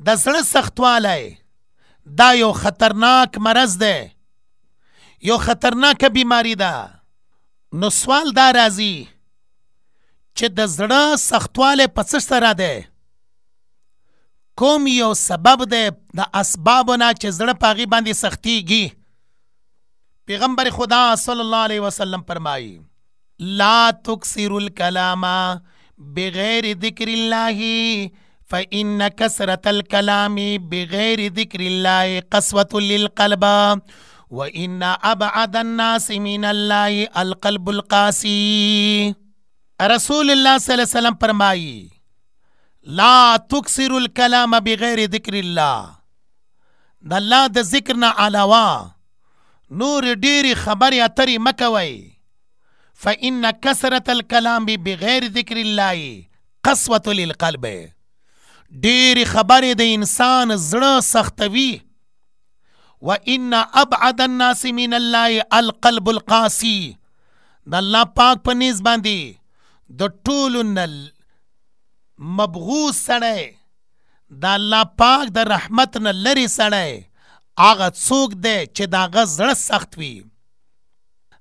د زړه سختوالی دا یو خطرناک مرض دی، یو خطرناک بیماری ده. نو سوال دا راځي چې د زړه سختوالی په څه سره دی؟ کوم یو سبب دی د اسبابو نه چې زړه په هغې باندې سختیږي؟ پیغمبر خدا صلی الله علیه وسلم فرمایي لا تکثروا الکلام بغیر ذکر الله فإن كثرة الكلام بغیر ذکر الله قسوة للقلب وإن أبعد الناس من الله القلب القاسي. رسول الله صلی اللہ علیہ وسلم فرمائی لا تکثروا الکلام بغیر ذکر الله، د الله د ذکر نه علاوه نور ډیری خبرې اترې مه کوئ. فإن كثرة الكلام بغیر ذکر الله قسوة للقلب، ډیری خبرې د انسان زړه سختوي. وإن أبعد الناس من الله القلب القاسي، د الله پاک په نیز باندې د ټولو نه مبغوث سړی، د الله پاک د رحمت نه لرې سړی هغه څوک دی چې د هغه زړه سخت وي.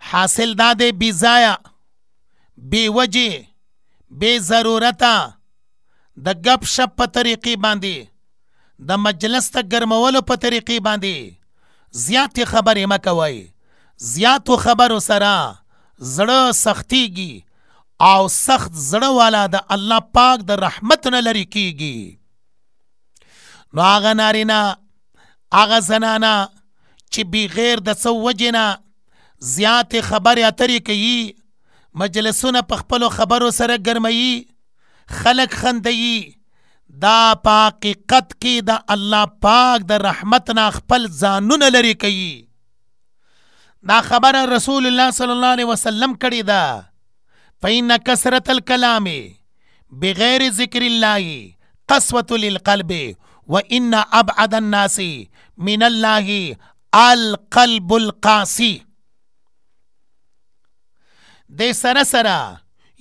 حاصل دا دی بې ځایه، بې وجې، بې ضرورته د ګپ شپ په طریقې باندې، د مجلس ته ګرمولو په طریقې باندې زیاتې خبرې مه کوئ. زیاتو خبرو سره زړه سختیږي او سخت زړه والا د الله پاک د رحمت نه لرې کیږي. نو هغه نارینه، هغه زنانه چې بغیر د څه وجې نه زیاتې خبرې اترې کوي، مجلسونه په خپلو خبرو سره ګرموي، خلک خندوي، دا په حقیقت کې د الله پاک د رحمت نه خپل ځانونه لرې کوي. دا خبره رسول الله صلی الله علیه وسلم کړې ده. فإن كثرة الكلام بغیر ذکر الله قسوة للقلب وإن أبعد الناس من الله القلب القاسي. د سره سره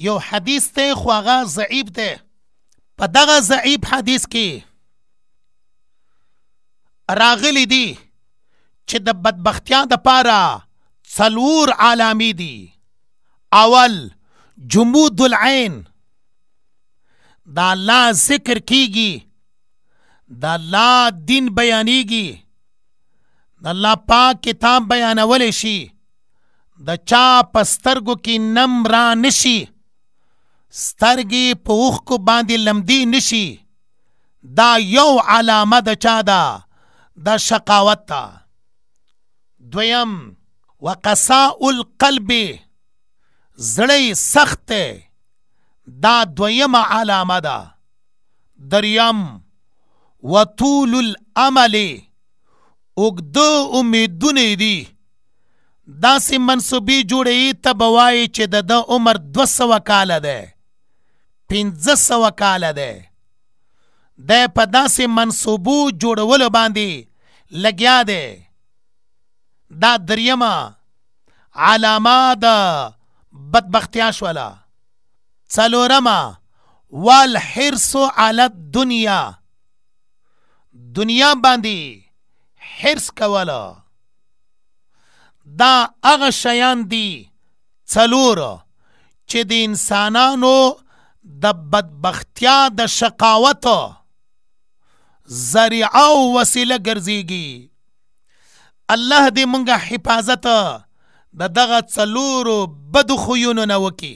یو حدیث ته خو هغه ضعیف دی. په دغه ضعیف حدیث کې راغلی دی چې د بدبختیا دپاره 4 علامې دي. اول جمود العین، د الله ذکر کیږي، د الله دین بیانیږي، د الله پاک کتاب بیانولی شي، د چا په سترګو کې نم را نشي، سترګې په اوښکو باندې لمدي نشي. دا یو علامه د چا ده؟ د شقاوت ده. دویم وقساء القلب، زړه سخت دی، دا دویمه علامه ده. دریم وطول الامل، اوږده امیدونه دي. داسې منصوبې جوړوي ته به وایي چې د ده عمر 200 کاله دی، 500 کاله دی. دی په داسې منصوبو جوړولو باندې لګیا دی. دا دریمه علامه د بدبختیا شوله. څلورمه والحرص علی الدنیا، دنیا باندې حرص کوله. دا هغه شیان دي 4 چې د انسانانو د بدبختیا د شقاوت ذریعه او وسیله ګرځېږي. الله دې مونږه حفاظت د دغه 4 بدو خویونو نه وکړي.